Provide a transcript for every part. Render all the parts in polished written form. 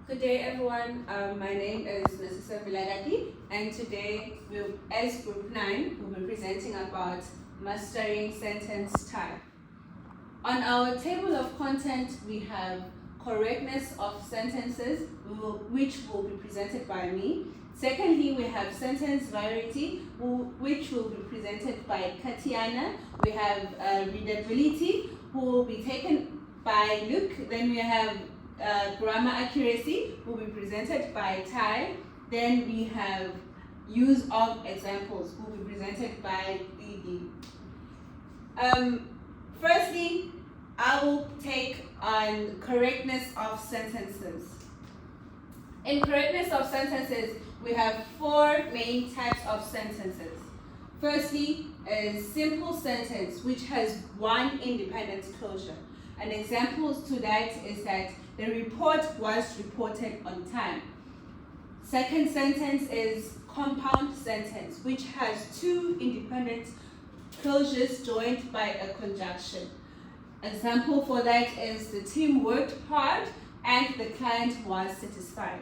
Good day, everyone. My name is Mrs. Viladaki, and today, as Group 9, we'll be presenting about mastering sentence type. On our table of content, we have correctness of sentences, which will be presented by me. Secondly, we have sentence variety, which will be presented by Katiana. We have readability, who will be taken by Luke. Then we have grammar accuracy, will be presented by Tai. Then we have use of examples, will be presented by Didi. Firstly, I will take on correctness of sentences. In correctness of sentences, we have four main types of sentences. Firstly, a simple sentence which has one independent closure. An example to that is that the report was reported on time. Second sentence is compound sentence, which has two independent closures joined by a conjunction. Example for that is the team worked hard and the client was satisfied.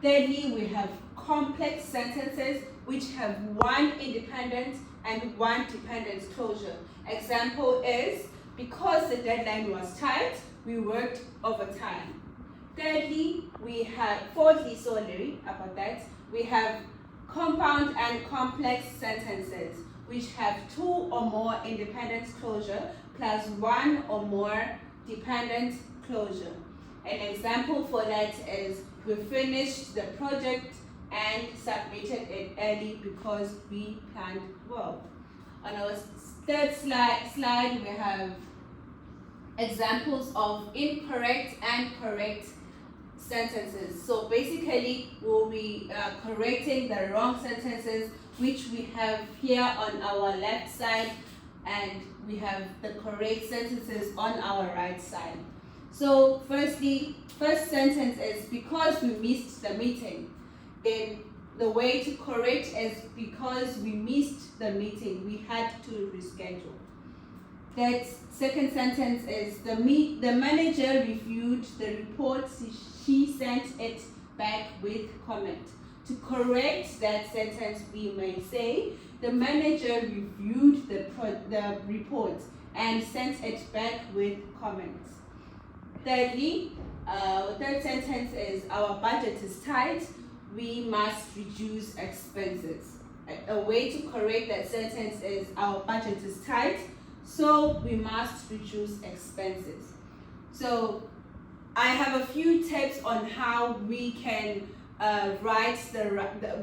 Thirdly, we have complex sentences which have one independent and one dependent closure. Example is, because the deadline was tight, we worked overtime. Fourthly, we have compound and complex sentences which have two or more independent closure plus one or more dependent closure. An example for that is, we finished the project and submitted it early because we planned well. On our third slide, we have examples of incorrect and correct sentences. So basically, we'll be correcting the wrong sentences, which we have here on our left side, and we have the correct sentences on our right side. So first sentence is, because we missed the meeting. Then the way to correct is, because we missed the meeting, we had to reschedule. That second sentence is, the manager reviewed the report, she sent it back with comment. To correct that sentence, we may say, the manager reviewed the report and sent it back with comments. Thirdly, third sentence is, our budget is tight, we must reduce expenses. A way to correct that sentence is, our budget is tight, so we must reduce expenses. So I have a few tips on how we can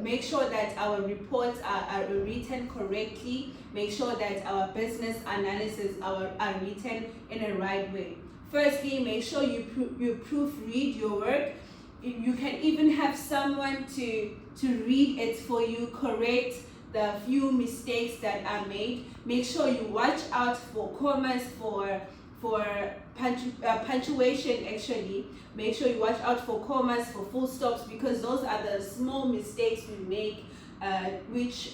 make sure that our reports are written correctly, make sure that our business analysis are written in a right way. Firstly, make sure you proofread your work. You can even have someone to read it for you, correct the few mistakes that are made. Make sure you watch out for commas, for punctuation actually. Make sure you watch out for commas, for full stops, because those are the small mistakes we make, which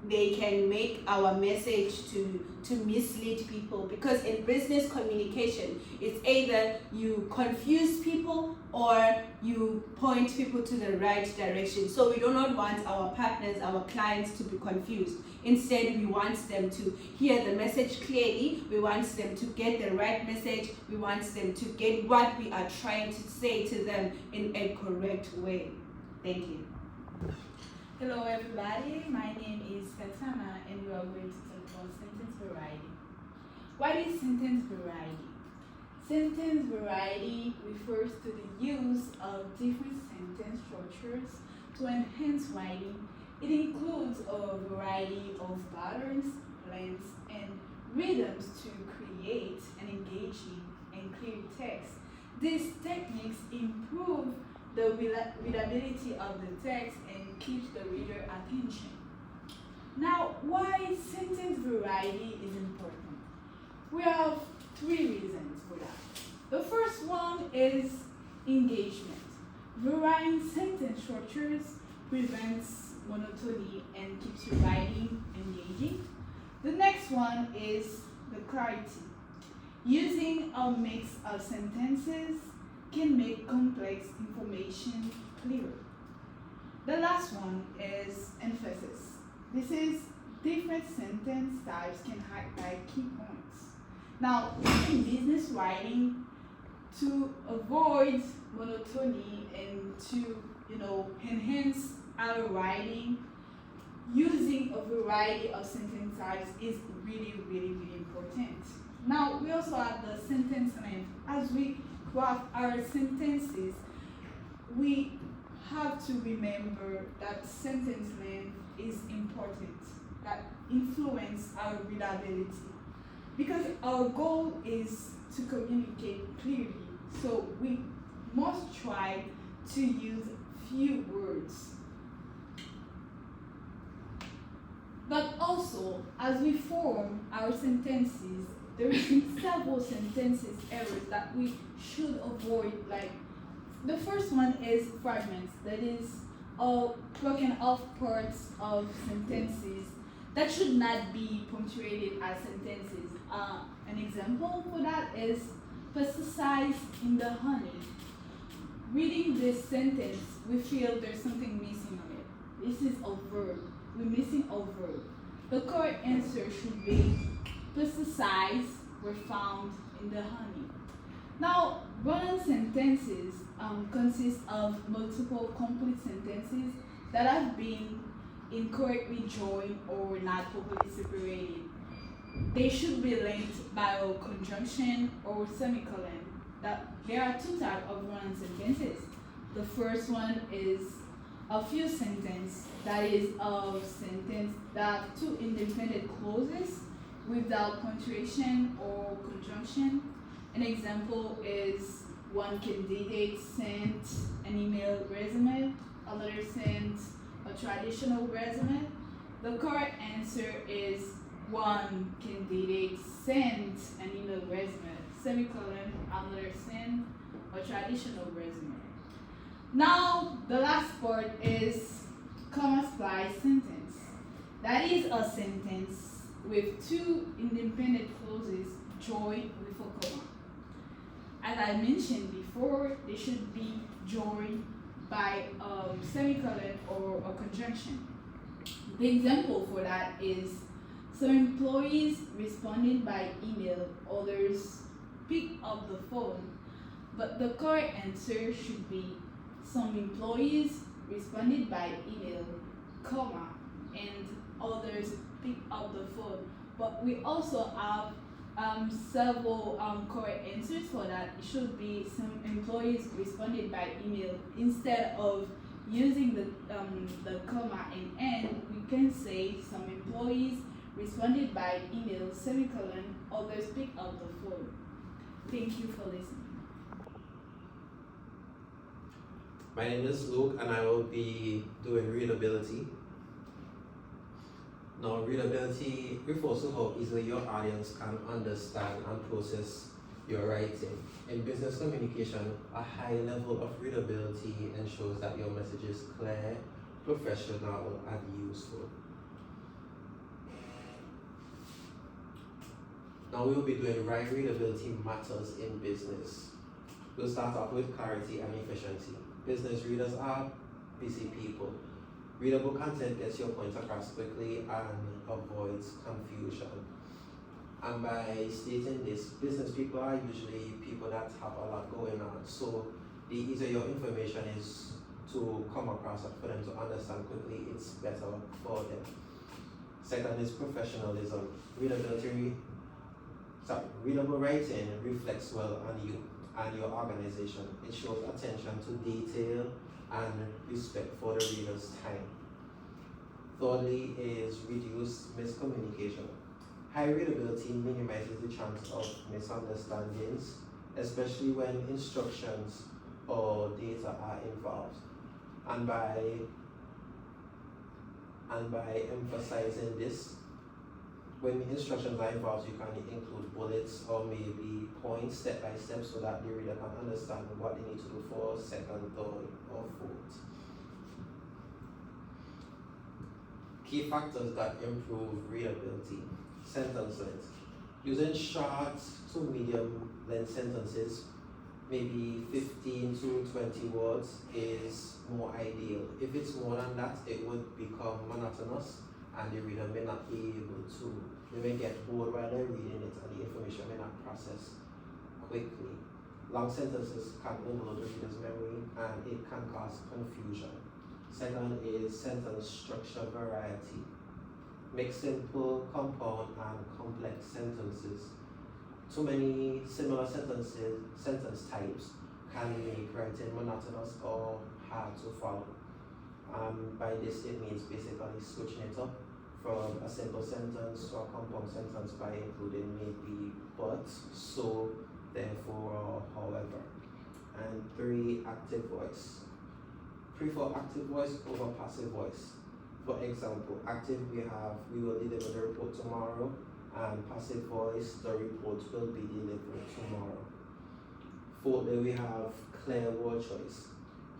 they can make our message to mislead people. Because in business communication, it's either you confuse people or you point people to the right direction. So we do not want our partners, our clients to be confused. Instead, we want them to hear the message clearly. We want them to get the right message. We want them to get what we are trying to say to them in a correct way. Thank you. Hello everybody, my name is Katana and we are going to talk about sentence variety. What is sentence variety? Sentence variety refers to the use of different sentence structures to enhance writing. It includes a variety of patterns, lengths, and rhythms to create an engaging and clear text. These techniques improve the readability of the text and keeps the reader attention. Now, why sentence variety is important? We have three reasons for that. The first one is engagement. Varying sentence structures prevents monotony and keeps your writing engaging. The next one is the clarity. Using a mix of sentences can make complex information clearer. The last one is emphasis. This is different sentence types can highlight key points. Now, in business writing, to avoid monotony and to enhance our writing, using a variety of sentence types is really, really, really important. Now, we also have the sentence length. As we craft our sentences, we have to remember that sentence length is important, that influence our readability. Because our goal is to communicate clearly, so we must try to use few words. But also, as we form our sentences, there is several sentences errors that we should avoid. Like the first one is fragments, that is all broken off parts of sentences that should not be punctuated as sentences. An example for that is pesticides in the honey. Reading this sentence, we feel there's something missing on it. This is a verb. We're missing a verb. The correct answer should be pesticides were found in the honey. Now, run-on sentences consist of multiple complete sentences that have been incorrectly joined or not properly separated. They should be linked by a conjunction or semicolon. There are two types of run-on sentences. The first one is a few sentence, that is a sentence that have two independent clauses without punctuation or conjunction. An example is one candidate sent an email resume, another sent a traditional resume. The correct answer is one candidate sent an email resume, semicolon, another sent a traditional resume. Now, the last part is comma splice sentence. That is a sentence with two independent clauses joined with a comma. As I mentioned before, they should be joined by a semicolon or a conjunction. The example for that is some employees responded by email, others picked up the phone. But the correct answer should be some employees responded by email, comma, and others picked up the phone. But we also have several correct answers for that. It should be some employees responded by email. Instead of using the comma and end, we can say some employees responded by email, semicolon, others picked up the phone. Thank you for listening. My name is Luke and I will be doing readability. Now, readability refers to how easily your audience can understand and process your writing. In business communication, a high level of readability ensures that your message is clear, professional, and useful. Now we will be doing why readability matters in business. We'll start off with clarity and efficiency. Business readers are busy people. Readable content gets your point across quickly and avoids confusion. And by stating this, business people are usually people that have a lot going on. So the easier your information is to come across and for them to understand quickly, it's better for them. Second is professionalism. Readable writing reflects well on you and your organization. It shows attention to detail and respect for the reader's time. Thirdly is reduced miscommunication. High readability minimizes the chance of misunderstandings, especially when instructions or data are involved. And by emphasizing this, when instructions are involved, you can include bullets or maybe points step by step so that the reader can understand what they need to do for second, third, or fourth. Key factors that improve readability. Sentence length. Using short to medium length sentences maybe 15 to 20 words is more ideal. If it's more than that, it would become monotonous and the reader may not be able to, they may get bored while they're reading it and the information may not process quickly. Long sentences can overload the reader's memory and it can cause confusion. Second is sentence structure variety. Make simple, compound, and complex sentences. Too many similar sentence types can make writing monotonous or hard to follow. By this it means basically switching it up from a simple sentence to a compound sentence by including maybe but, so, therefore, or however. And 3, active voice. Prefer active voice over passive voice. For example, active we will deliver the report tomorrow, and passive voice, the report will be delivered tomorrow. 4, we have clear word choice.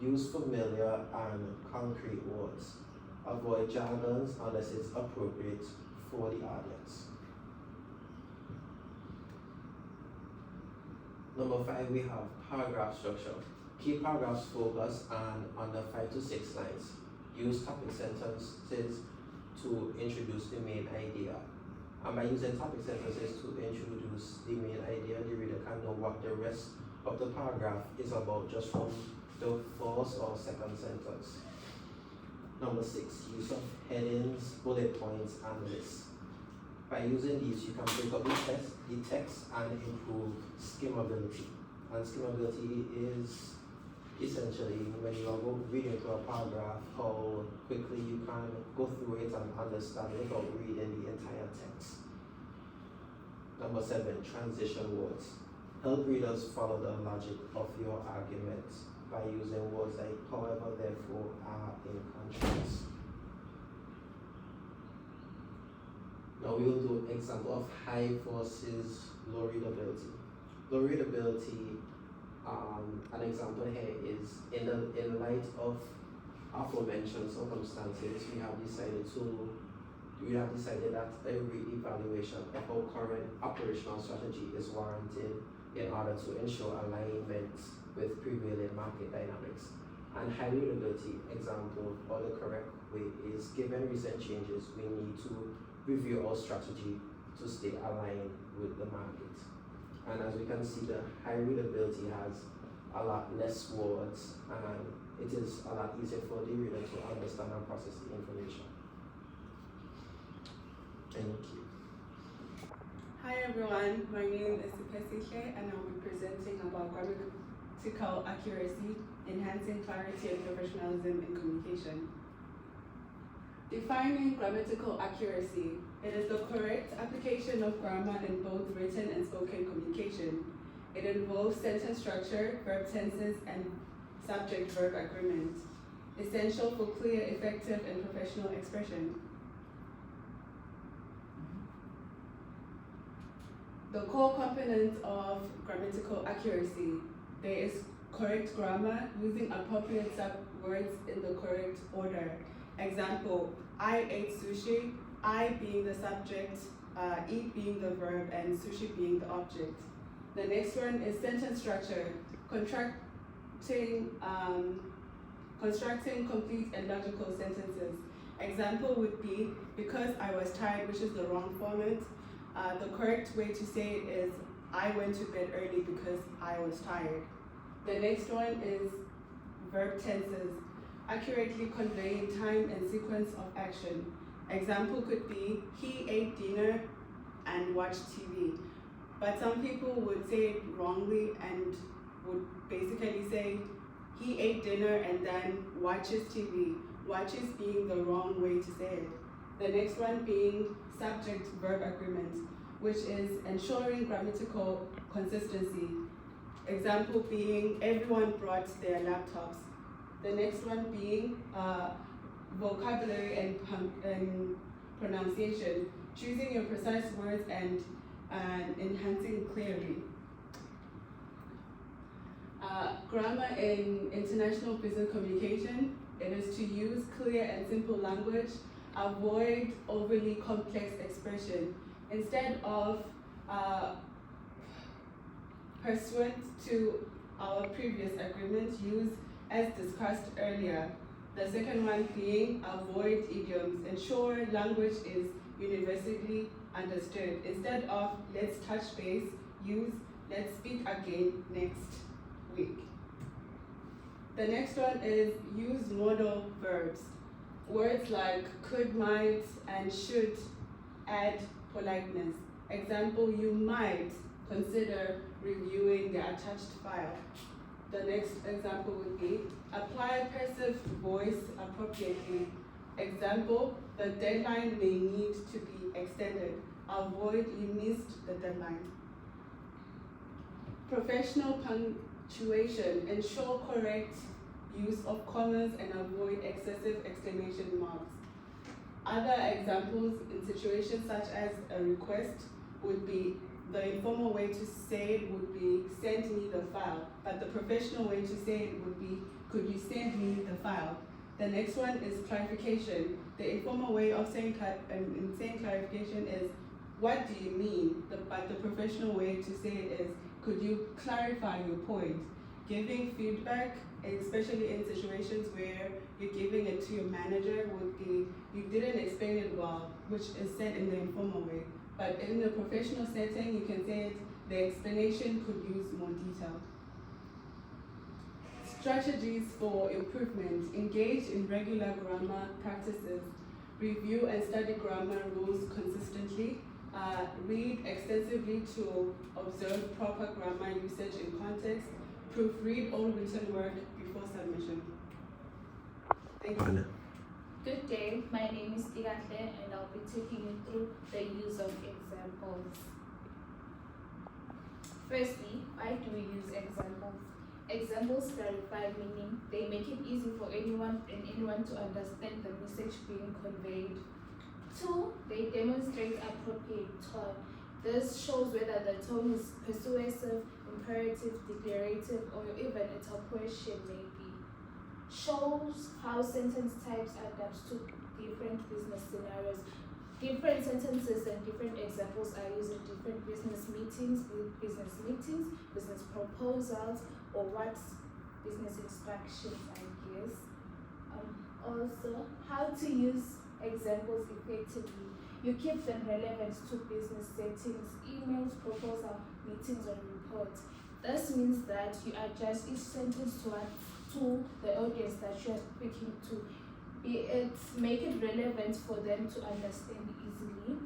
Use familiar and concrete words. Avoid jargons unless it's appropriate for the audience. Number 5, we have paragraph structure. Keep paragraphs focused and under 5 to 6 lines. Use topic sentences to introduce the main idea. And by using topic sentences to introduce the main idea, the reader can know what the rest of the paragraph is about just from the first or second sentence. Number 6, use of headings, bullet points, and lists. By using these, you can break up the text and improve skimmability. And skimmability is essentially when you are reading through a paragraph, how quickly you can go through it and understand it without reading the entire text. Number 7, transition words. Help readers follow the logic of your argument by using words like however, therefore, are, in contrast. Now we will do an example of high versus low readability. Low readability, an example here is in light of aforementioned circumstances, we have decided that a re-evaluation of our current operational strategy is warranted in order to ensure alignment with prevailing market dynamics. And high readability example, or the correct way, is given recent changes, we need to review our strategy to stay aligned with the market. And as we can see, the high readability has a lot less words and it is a lot easier for the reader to understand and process the information. Thank you. Hi everyone, my name is Supesike and I'll be presenting about grammatical accuracy, enhancing clarity and professionalism in communication. Defining grammatical accuracy. It is the correct application of grammar in both written and spoken communication. It involves sentence structure, verb tenses, and subject-verb agreement. Essential for clear, effective, and professional expression. The core components of grammatical accuracy. There is correct grammar, using appropriate subwords in the correct order. Example, I ate sushi, I being the subject, eat being the verb, and sushi being the object. The next one is sentence structure, constructing complete and logical sentences. Example would be, because I was tired, which is the wrong format. The correct way to say it is, I went to bed early because I was tired. The next one is verb tenses, accurately conveying time and sequence of action. Example could be, he ate dinner and watched TV. But some people would say it wrongly and would basically say, he ate dinner and then watches TV. Watches being the wrong way to say it. The next one being subject-verb agreement, which is ensuring grammatical consistency. Example being, everyone brought their laptops. The next one being vocabulary and pronunciation, choosing your precise words and enhancing clearly. Grammar in international business communication, it is to use clear and simple language, avoid overly complex expression. Instead of pursuant to our previous agreement used as discussed earlier. The second one being avoid idioms. Ensure language is universally understood. Instead of let's touch base, use let's speak again next week. The next one is use modal verbs. Words like could, might, and should add politeness. Example, you might consider reviewing the attached file. The next example would be apply passive voice appropriately. Example, the deadline may need to be extended. Avoid you missed the deadline. Professional punctuation. Ensure correct use of commas and avoid excessive exclamation marks. Other examples in situations such as a request would be the informal way to say it would be send me the file, but the professional way to say it would be could you send me the file. The next one is clarification. The informal way of saying clarification is what do you mean, but the professional way to say it is could you clarify your point. Giving feedback, especially in situations where you're giving it to your manager, would be you didn't explain it well, which is said in the informal way. But in the professional setting, you can say it, the explanation could use more detail. Strategies for improvement. Engage in regular grammar practices. Review and study grammar rules consistently. Read extensively to observe proper grammar usage in context. Proofread all written work before submission. Thank you. Good day, my name is Tigatle and I'll be taking you through the use of examples. Firstly, why do we use examples? Examples clarify meaning. They make it easy for anyone to understand the message being conveyed. 2, they demonstrate appropriate tone. This shows whether the tone is persuasive, imperative, declarative, or even it's a question maybe. Shows how sentence types adapt to different business scenarios. Different sentences and different examples are used in different business meetings, business proposals, or what's business instructions, I guess. Also, how to use examples effectively. You keep them relevant to business settings, emails, proposal, meetings, or reports. This means that you adjust each sentence to the audience that you are speaking to. Make it relevant for them to understand easily.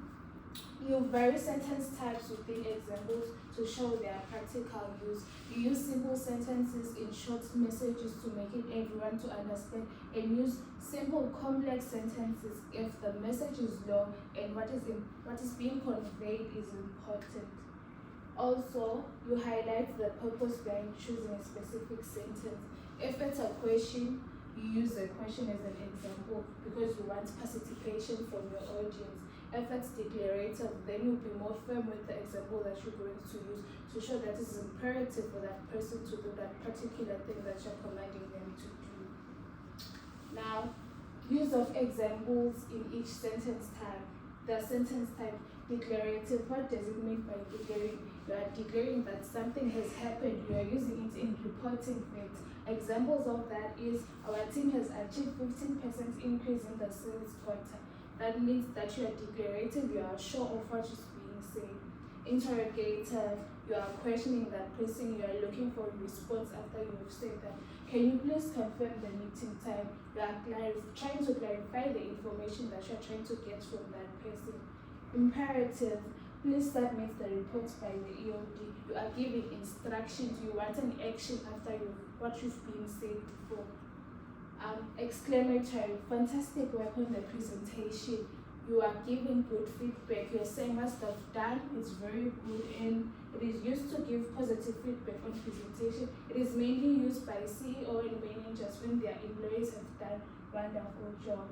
You vary sentence types within examples to show their practical use. You use simple sentences in short messages to make it everyone to understand, and use simple complex sentences if the message is long and what is being conveyed is important. Also, you highlight the purpose behind choosing a specific sentence. If it's a question, you use a question as an example because you want participation from your audience. If it's declarative, then you'll be more firm with the example that you're going to use to show that it's imperative for that person to do that particular thing that you're commanding them to do. Now, use of examples in each sentence type. The sentence type declarative, what does it mean by declaring? You are declaring that something has happened. You are using it in reporting facts. Examples of that is our team has achieved 15% increase in the sales quarter. That means that you are declarative, you are sure of what is being said. Interrogative, you are questioning that person, you are looking for a response after you have said that. Can you please confirm the meeting time? You are trying to clarify the information that you are trying to get from that person. Imperative, please submit the report by the EOD. You are giving instructions, you want an action after what you've been said before. Exclamatory, fantastic work on the presentation. You are giving good feedback. You're saying what stuff done is very good, and it is used to give positive feedback on presentation. It is mainly used by CEO and managers when their employees have done wonderful job.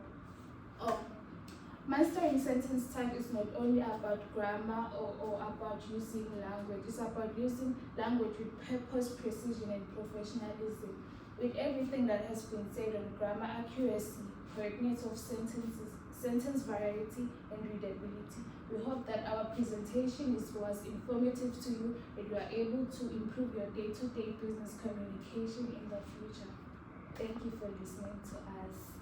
Mastering sentence type is not only about grammar or about using language. It's about using language with purpose, precision, and professionalism. With everything that has been said on grammar accuracy, correctness of sentences, sentence variety, and readability. We hope that our presentation was informative to you and you are able to improve your day-to-day business communication in the future. Thank you for listening to us.